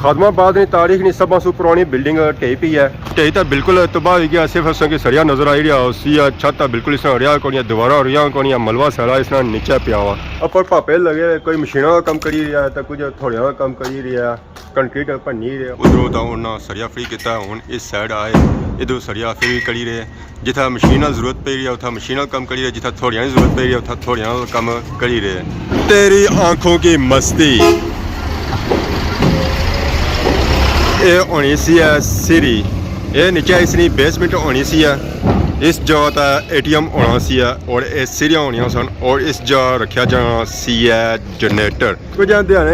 खादमाबाद की तारीख नहीं सब सू पुरानी बिल्डिंग ढही पी है ढही तो बिल्कुल तबाह हो गया सिर्फ असें सरिया नजर आई रहा उसी छत बिल्कुल इसने रहा को दीवारा रहा को मलबा सारा इसने नीचे पिया हुआ अपर भापे लगे कोई मशीनों का कम करी रहा तो कुछ थोड़िया का कम करी रहा कंक्रीट भनी रहा उधरों तो उन्हें सरिया फ्री किया हूँ इस साइड आए इधर सरिया फ्री करी रहे जिथा मशीन जरूरत पी रही है उतना मशीन कम करी रहे जिथा थोड़िया जरूरत पी रही है उतना थोड़िया कम करी रहे तेरी आंखों की मस्ती ये होनी सी है सीरी ये नीचे इसकी बेसमेंट होनी सी है इस जगह का ATM होना सी है और ये सीरियाँ होनी सन और इस जगह रखा जाना सी है जनरेटर कुछ ध्यान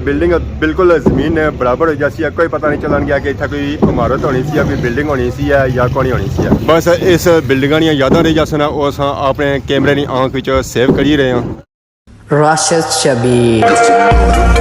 बिल्डिंग बिल्कुल जमीन है बराबर हो जैसी है कोई पता नहीं चलन गया कि इतना कोई इमारत होनी सी है कोई बिल्डिंग होनी सी है या कौन होनी सी है बस इस बिल्डिंग दी यादां रही जासन उस अपने कैमरे की आंख विच सेव करी रहे हैं राशिद शबीर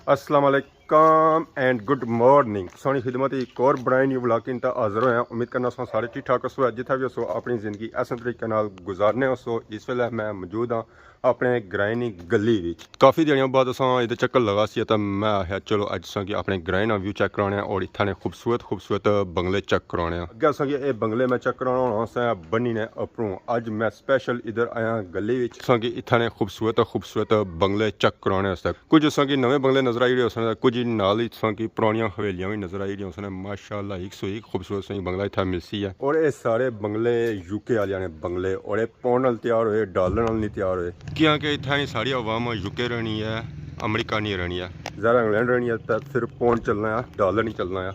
अस्सलाम वालेकुम एंड गुड मॉर्निंग सोनी खिदमत एक और बनाई न्यू ब्लॉग इन हाजिर होया उम्मीद करना सो सारे ठीक ठाक हो जिथे भी हो अपनी जिंदगी ऐसे तरीके नाल गुजारने हो इस वेले मैं मौजूद हाँ अपने ग्राइनी गली विच काफ़ी दिनों बाद असां इधर चक्कर लगा सी तो मैं आया चलो अज असां कि अपने ग्राइन व्यू चेक कराने और इत्थां खूबसूरत खूबसूरत बंगले चेक कराने अगे असां कि ये बंगले में चेक कराना होना असें बनी ने अपरों अज मैं स्पेशल इधर आया गली विच असां कि इत्थां खूबसूरत खूबसूरत बंगले चेक कराने वास्ते कुछ असां कि नवे बंगले नजर आई रहे हो कुछ नाल ही असां कि पुरानियां हवेलियां भी नजर आई रही हो माशाअल्लाह 101 खूबसूरत सी बंगला इत्थां मिलसी है और ये सारे बंगले यूके वाले ने बंगले और ये पाउंड नाल तैयार होए डॉलर नाल नहीं तैयार होए क्योंकि इतना सारी अवाम यूके रहनी है अमरीका नहीं रहनी है ज़्यादा इंग्लैंड रहनी है तो फिर पाउंड चलना है डॉलर नहीं चलना है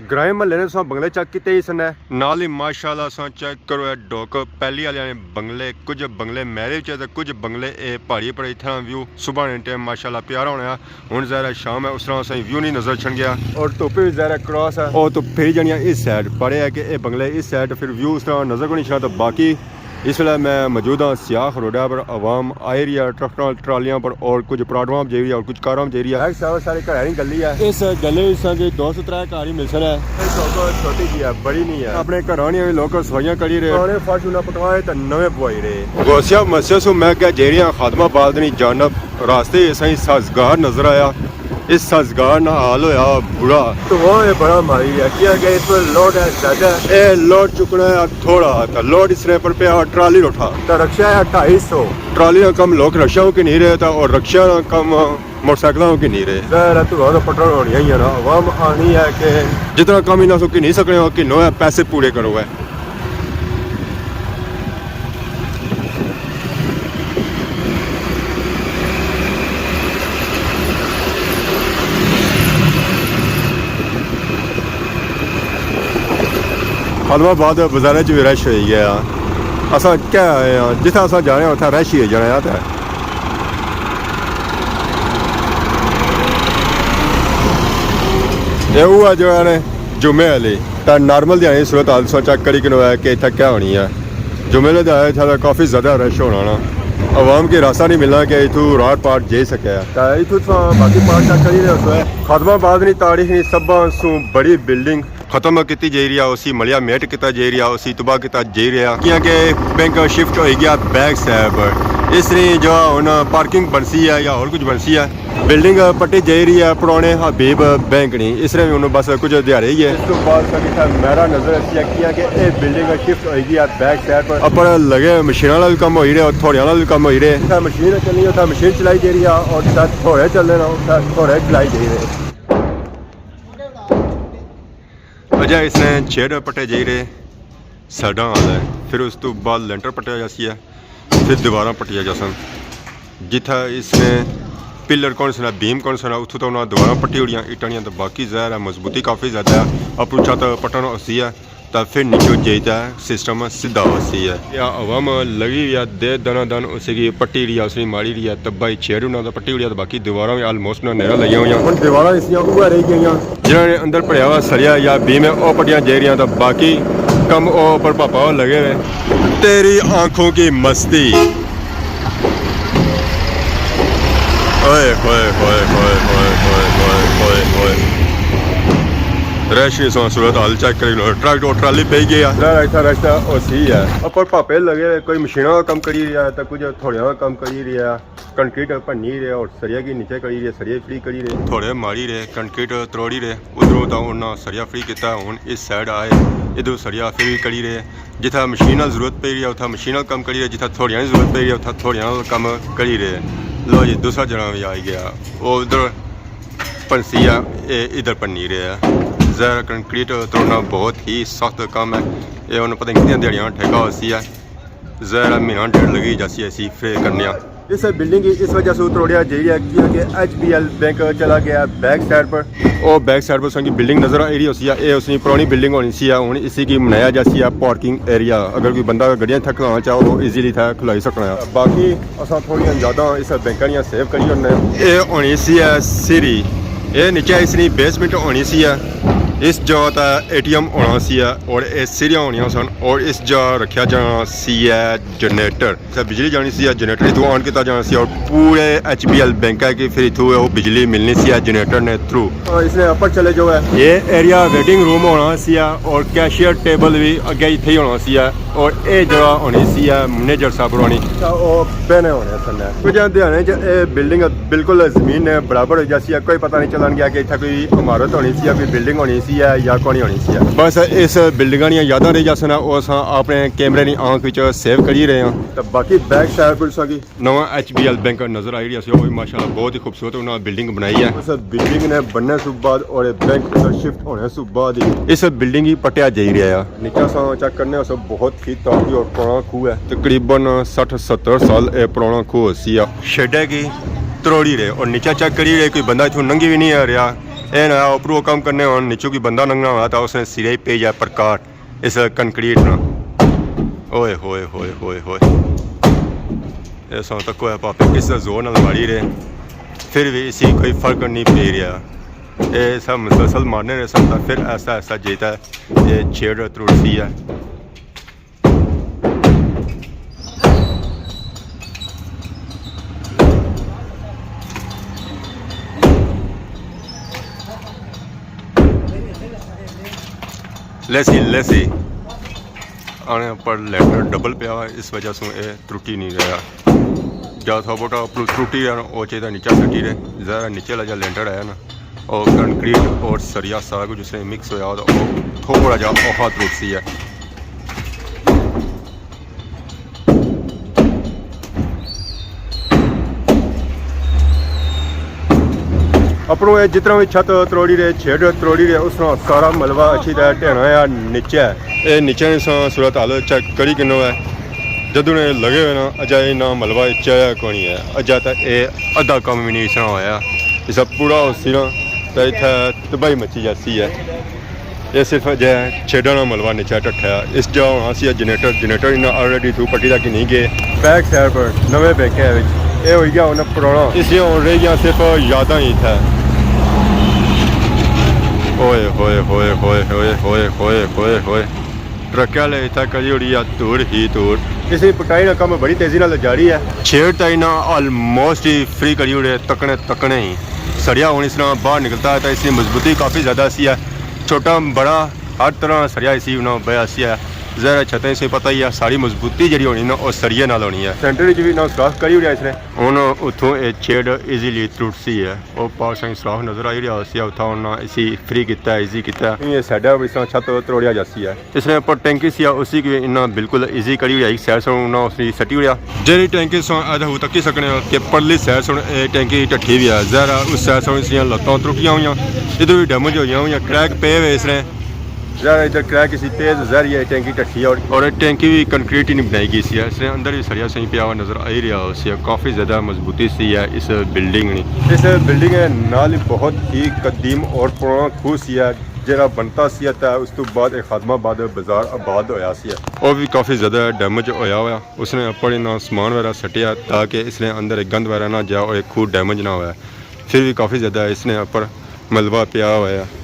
ग्राम महल्ले ने असां बंगले चेक किए इसने नाल ही माशाअल्लाह असां चेक करो है डोक पहली वाले ने बंगले कुछ बंगले मैरिज है कुछ बंगले पहाड़ी पर इतना व्यू सुबह टाइम माशाअल्लाह प्यारा होना हुण ज़रा शाम है उस तरह असें व्यू नहीं नजर छन गया और धुप्प भी ज़रा क्रॉस है और तो फिर जानिया इस साइड पड़े है कि ये बंगले इस साइड फिर व्यू उस तरह नजर को नहीं छा तो बाकी इस वे मैं मौजूद हाँ सियाख रोडा पर आवाम आई रही है ट्रक ट्रालियां पर और कुछ पराठवां जा रही है और कुछ कारां जा रही है सारे घर ही गली है इस गली की 203 घर ही मिल सकता है छोटी जी है बड़ी नहीं है अपने घर भी लोग सफाइयां करी रहे फर्श उन्हें पटवाए तो नवे पवाई रहे गौसिया मस्जिद सो मैं क्या जेरिया खादमाबाद की जानब रास्ते सही साजगार नजर आया इस साजगार ना हाल होया बुरा तो वो ये बड़ा मारी है क्या कि इस पर लोड है ज्यादा ए लोड चुकना है थोड़ा तो लोड इस पर पे ट्राली उठा तो रक्षा है 250 ट्राली ना कम लोग रक्षा की नहीं रहे था और रक्षा ना कम मोटरसाइकिलों की नहीं रहे जरा तो पेट्रोल होनी है ना आवाम आनी है कि जितना कम ही ना सो नहीं सकने हो कि नो पैसे पूरे करो है खादमाबाद बाजारे भी रश हो गया असा क्या जिथे अस जाने उतना रश ही जाना तो ये जो है जुम्मे वाली तो नॉर्मल ध्यान सूरत हाल चेक करी कि इतना क्या होनी है जुम्मे ने आया काफ़ी ज़्यादा रश होना ना आवाम की रास्ता नहीं मिलना कि इतू रात पार्ट जा सके इतू बाकी पार्ट चेक करी रहे खादमाबाद की तारीख नहीं सब सू बड़ी बिल्डिंग खत्म की जा रही है उसी मलिया मेट किया जा रहा उसी तबाह किया जा रहा क्योंकि बैंक शिफ्ट हो गया बैक साहब इसलिए जो हूँ पार्किंग बनसी है या और कुछ बनसी है बिल्डिंग पट्टी जा रही है पुराने हबीब बैंक नहीं इसलिए भी उन्होंने बस कुछ दिहाड़े ही है इस तो बाद मेरा नजर क्योंकि ये बिल्डिंग शिफ्ट हो गई है बैक साइड पर पर लगे मशीन वाला भी कम हो रहे और थोड़े वाला भी कम हो रहे मशीन चलनी है मशीन चलाई जा रही है और थोड़े चल रहे थोड़े चलाई जा रहे अजय इसने छेड़ पट्टे जा रहे साइडा हाल है फिर उस तो बाद लेंटर पट्टिया जासी है फिर दीवार पट्टिया जासन जिथा इसने पिलर कौन सा बीम कौन सा उतों तो उन्होंने दीवार पट्टी उड़ियाँ इटानियाँ तो बाकी ज़ाहिर है मजबूती काफ़ी ज़्यादा है अपनी छत पटन हसी है तो फिर नीचे जाता है सिस्टम सीधा हसी है या अवाम लगी हुई है दे दना दन उसकी पट्टी रही है उसकी माड़ी रही है तब भाई छेड़ उन्होंने पट्टी उड़ी है तो बाकी दीवार भी आलमोस्ट नेरा लगी हुई हैं दीवार इसलिए उगा रही गई जिन्होंने अंदर भरया हुआ सरिया या बीम है वह पट्टियाँ जा रही तो बाकी कम पर पापा लगे हुए तेरी आंखों की मस्ती ਓਏ ਹੋਏ ਹੋਏ ਹੋਏ ਹੋਏ ਹੋਏ ਹੋਏ ਹੋਏ ਹੋਏ ਰੈਸ਼ੀ ਸੋ ਸੂਰਤ ਹਾਲ ਚੈੱਕ ਕਰੀ ਲੋ ਟਰੈਕਟਰ ਟਰਾਲੀ ਪਈ ਗਈ ਆ ਇੱਥਾ ਰਸਤਾ ਉਹ ਸੀ ਹੈ ਉੱਪਰ ਭਾਪੇ ਲਗੇ ਕੋਈ ਮਸ਼ੀਨਾਂ ਦਾ ਕੰਮ ਕਰੀ ਰਿਹਾ ਤਾਂ ਕੁਝ ਥੋੜਿਆਂ ਦਾ ਕੰਮ ਕਰੀ ਰਿਹਾ कंक्रीट भन्नी रहे और सरिया की नीचे करी रहे सरिया फ्री करी रहे थोड़े मारी रहे कंक्रीट तरोड़ी रहे उधरों तो उन्हें सरिया फ्री किया हूँ इस साइड आए इधर सरिया फ्री करी रहे जिथा मशीन जरूरत पी रही है उतना मशीन कम करी रहे जिथा थोड़िया जरूरत पी रही है उतना थोड़िया कम करी रहे लो जी दूसरा जना भी आ गया वो उधर पंसी है इधर भन्नी रहे है जहर कंक्रीट तोड़ना बहुत ही सख्त काम है ये उन्हें पता नहीं कितनी दिहाड़ियाँ ठेका होती है जहर महीना डेढ़ लगी जाती ऐसी फ्री करने इस बिल्डिंग की इस वजह से तोड़िया जी है कि HBL बैंक चला गया बैक साइड पर और बैक साइड पर उसकी बिल्डिंग नज़र आ रही होती है ये उसकी पुरानी बिल्डिंग होनी सी हूँ इसी की बनाया जाती है पार्किंग एरिया अगर कोई बंदा गड्डियाँ इतना खिलाना चाहो वो ईजीली था खिलाई सकना है बाकी अस थोड़िया ज़्यादा इस बैंक दियाँ सेव करी होने ये होनी सी है सीरी ये नीचे इसकी बेसमेंट होनी सी है इस जगह का ATM होना सी है और ये सीरियाँ होनी सन और इस जगह रखा जाना सी है जनरेटर बिजली जानी सी है जनरेटर इतों ऑन किया जाना सी और पूरे HBL बैंक है कि फिर इतों वो बिजली मिलनी सी है जनरेटर ने थ्रू और इसने अपर चले जो है ये एरिया वेटिंग रूम होना सी है और कैशियर टेबल भी अगे इतने ही होना सी है और ये जगह होनी सी है मैनेजर साहब होनी बहने होने सन कुछ ध्यान बिल्डिंग बिल्कुल जमीन बराबर हो जाती है कोई पता नहीं चलन गया कि इतना कोई इमारत होनी सी कोई बिल्डिंग होनी सी है या कौन होनी सी है बस इस बिल्डिंग दी यादां रही जासन अपने कैमरे की आंख विच सेव करी रहे हैं तो बाकी बैक साइड पर की नवा HBL बैंक नजर आई रही है माशाल्लाह बहुत ही खूबसूरत उन्होंने बिल्डिंग बनाई है उस बिल्डिंग ने बनने से बाद और बैंक शिफ्ट होने से बाद इस बिल्डिंग ही पटिया जा रहा है नीचा सा चेक करने से बहुत ही ताज़ी और पुराना खूह है तकरीबन 60-70 साल पुराना खूह सी शेडे की तरोड़ी रहे और नीचा चेक करी रहे कोई बंदा इतों नंगी भी नहीं आ रहा ये ना ऊपरों काम करने और नीचों की बंदा नंगना हुआ था उसने सिरे ही पे जाए प्रकार इस कंक्रीट ना ओए होए होए होए होए ये सौ तक है पापे किस जोर नाल मारी रहे फिर भी इसी कोई फर्क नहीं पी रहा ये सब मुसलसल मारने रहे सब फिर ऐसा ऐसा जीता है ये छेड़ त्रुटती है लेसी आने पर लेटर डबल पे इस वजह से ये त्रुटि नहीं रहा जहाँ थोड़ा बोटा त्रुटि है ना वो चाहिए नीचा सटी रहे ज़रा नीचे वाला जो लेंटर आया ना और कंक्रीट और सरिया सारा कुछ जिसने मिक्स होया तो थोड़ा जा औखा त्रुट सी है अपनों ये जितना भी छत तरोड़ी रहे छेड़ तरोड़ी रहे उसका सारा मलबा अच्छी तरह ढेना है नीचे है ये नीचे सूरत हाल चेक करी किनो है जदों ने लगे हुए ना अजाए ना मलबा चाया कौन है अजा तक ये अद्धा कम भी नहीं इसना होया इस पूरा उसी ना तो इतना तबाही मची जाती है ये सिर्फ जो छेड़ा ना मलबा नीचे ढठा इस जगह होना सी जनरेटर इन्हें ऑलरेडी थ्रू पट्टी तक नहीं गए बैक साइड पर नवे बैंक है ये हो गया उन्हें पुराना इसलिए हो रही गया सिर्फ यादा ही था होए होए होए होए होए होए होए होए होए ट्रक्या ले इतना करी उड़ी दूर ही दूर इसी पटाई ना काम बड़ी तेजी नाल जारी है छेड़ ताई ना ऑलमोस्ट ही फ्री करी उड़े तकने ही सरिया होने इस बाहर निकलता है तो इसकी मजबूती काफ़ी ज़्यादा सी है छोटा बड़ा हर तरह सरिया इसी बया सी है जरा छतें से पता ही है सारी मजबूती जी होनी ना और सरिये नाल होनी है सेंटर भी ना सुराख करी उड़िया इसने हूँ उतों ये छेड़ ईजीली त्रुट सी है वो पास सुराख नजर आई रहा सी उतना उन्हें इसी फ्री किया ईजी किया ये साइडा इस तरह छत तरोड़िया जाती है इसने ऊपर टैंकी सी उसी की इन्हें बिल्कुल ईजी करी उड़िया एक साइड से उन्हें उसकी सटी उड़िया जी टैंकी सो हो तकी सकने कि परली साइड से टैंकी ढठी भी है जरा उस साइड से इसलिए लत्तां त्रुटियाँ हुई इधर भी डैमेज हुई क्रैक पे हुए इसने ज़रा इधर क्रैक किसी तेज़ जहर है टैंकी टट्ठी और टैंकी भी कंक्रीट ही नहीं बनाई गई सी है इसने अंदर भी सरिया सही पिया हुआ नज़र आ ही रहा उसी काफ़ी ज़्यादा मजबूती सी है इस बिल्डिंग ने इस बिल्डिंग नाल बहुत ही कदीम और पुराना खूह सी है जरा बनता सी है उस तो बाद एक खादमाबाद बाजार आबाद होया सी है और भी काफ़ी ज़्यादा डैमेज होया हुआ उसने अपने ना समान वगैरह सटिया ताकि इसने अंदर एक गंद वगैरह ना जाए और एक खूह डैमेज ना होया फिर भी काफ़ी ज़्यादा इसने ऊपर मलबा पिया हुआ है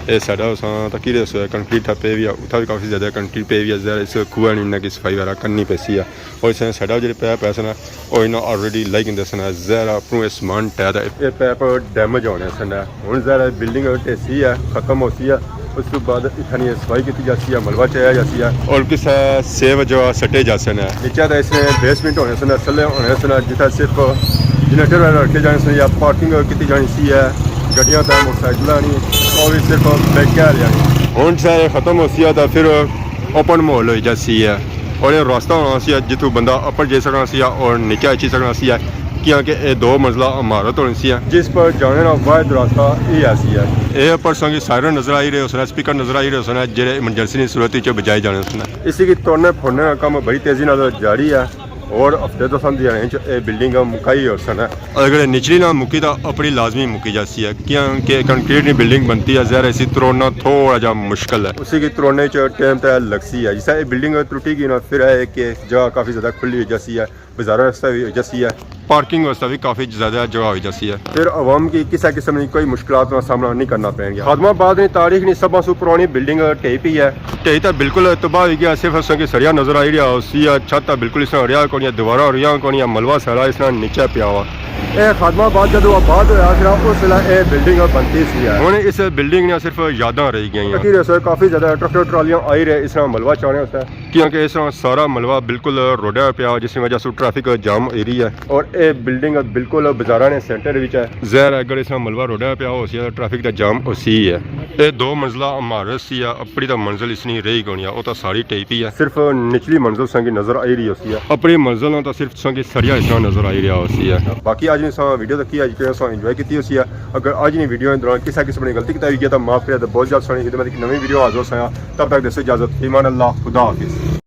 ਇਹ ਸਾਡਾ ਸਾਂ ਤਾਂ ਕਿਹੜੇ ਸੋ ਕੰਕਰੀਟ ਪੇ ਵੀ ਆ ਉੱਥੇ ਵੀ ਕਾਫੀ ਜ਼ਿਆਦਾ ਕੰਕਰੀਟ ਪੇ ਵੀ ਆ ਜ਼ਰਾ ਇਸ ਖੂਆ ਨਹੀਂ ਨਾ ਕਿ ਸਫਾਈ ਵਗੈਰਾ ਕਰਨੀ ਪੈਸੀ ਆ ਔਰ ਇਸ ਸਾਡਾ ਜਿਹੜੇ ਪਿਆ ਪੈਸਾ ਨਾ ਉਹ ਇਹਨਾਂ ਆਲਰੇਡੀ ਲਾਈਕ ਇਨ ਦਸਨਾ ਜ਼ਰਾ ਆਪਣੂ ਸਮਾਨ ਟਾਇਰ ਇਹ ਪੈਪ ਡੈਮੇਜ ਹੋਣੇ ਸਨ ਹੁਣ ਜ਼ਰਾ ਬਿਲਡਿੰਗ ਢੇਸੀ ਆ ਖਤਮ ਹੋਸੀ ਆ ਉਸ ਤੋਂ ਬਾਅਦ ਇਥਾਨੀ ਸਫਾਈ ਕੀਤੀ ਜਾਂਦੀ ਆ ਮਲਬਾ ਚਾਇਆ ਜਾਂਦੀ ਆ ਔਰ ਕਿਸੇ ਸੇਵ ਜੋ ਸੱਟੇ ਜਾਂਦੇ ਨੇ ਨੀਚੇ ਤਾਂ ਇਸ ਬੇਸਮੈਂਟ ਹੋਣੇ ਸਨ ਥੱਲੇ ਹੋਣੇ ਸਨ ਜਿੱਥੇ ਸਿਰਫ ਜਨਰੇਟਰ ਰੱਖੇ ਜਾਣੇ ਸਨ ਜਾਂ ਪਾਰਕਿੰਗ ਕੀਤੀ ਜਾਣੀ ਸੀ ਹੈ ਗੱਡੀਆਂ ਦਾ ਮੋਟਰਸਾਈਕਲਾਂ ਨਹੀਂ ਉਹ ਵੀ ਸਿਰਫ ਬੈਕਰ ਜਾਣੀ ਹੁਣ ਸਾਰੇ ਖਤਮ ਹੋਸੀ ਆ ਤਾਂ ਫਿਰ ਓਪਨ ਮਾਹੌਲ ਹੋ ਜਾਂਦੀ ਹੈ ਔਰ ਇਹ ਰਸਤਾ ਹੋਣਾ ਸੀ ਜਿੱਥੋਂ ਬੰਦਾ ਉੱਪਰ ਜਾ ਸਕਣਾ ਸੀ ਔਰ ਨੀਚੇ ਅੱਛੀ ਸਕਣਾ ਸੀ क्योंकि ये 2 मंजिला इमारत होनी सी जिस पर जाने का वाद रास्ता ये ऐसी है ये पर संगी सायरन नजर आई रहे उसने स्पीकर नजर आई रहे उसने जेरे इमरजेंसी सूरत च बजाए जाने उसने इसी की तोड़ने फोड़ने का काम बड़ी तेजी नाल जारी है और हफ्ते 10 दिन च बिल्डिंग मुकाई और सन अगर निचली ना मुकी तो अपनी लाजमी मुकी जाती है क्योंकि कंक्रीट की बिल्डिंग बनती है ज़रा इसी तोड़ना थोड़ा जा मुश्किल है उसी की तोड़ने च टाइम तो लगती है जिससे बिल्डिंग टूटेगी ना फिर है कि जगह काफ़ी ज़्यादा खुली हो जाती है बाजारों रास्ता भी हो जाती है पार्किंग वास्ते भी काफ़ी ज़्यादा जगह हो जाती है फिर आवाम की किसी किस्म की कोई मुश्किलात का सामना नहीं करना पड़ेगा खादमाबाद की तारीख नहीं सब सू पुरानी बिल्डिंग ढही पी है ढही तो बिल्कुल तबाह हो गया सिर्फ उसकी सरिया नजर आई रहा उसी छत बिल्कुल इसमें रहा कौन दीवारा रहा कौन मलबा सारा इसमें नीचे पिया हुआ यह खादमाबाद जो आबाद होया उस वेले यह बिल्डिंग बनती सी है हुण इस बिल्डिंग ने सिर्फ यादां रह गई काफ़ी ज़्यादा ट्रैक्टर ट्रालियां आई रहे इस तरह मलबा चाने होता है क्योंकि इस तरह सारा मलबा बिल्कुल रोडा पिया जिस वजह से ट्रैफिक जाम एरिया है और ये बिल्डिंग बिल्कुल बाजारा ने सेंटर विच है ज़ाहिर अगर इस तरह मलबा रोडा पिया हो सी ट्रैफिक का जाम उसी है ये 2 मंजिला इमारत सी अपनी तो मंजिल इसनी रही गई वो तो सारी टेपी है सिर्फ निचली मंजिल संगी नजर आई रही होती है अपनी मंजिल तो सिर्फ संगी सरिया इस तरह नजर आई रहा होती है बाकी आज ने वीडियो देखी अज के इंजॉय की होती है अगर आज ने वीडियो के दौरान किसी किस्म की गलती की गई तो माफ करें तो बहुत जल्द सोनी नवी वीडियो हाजिर हो तब तक देसो इजाजत ईमान अल्लाह खुदा हाफिज़।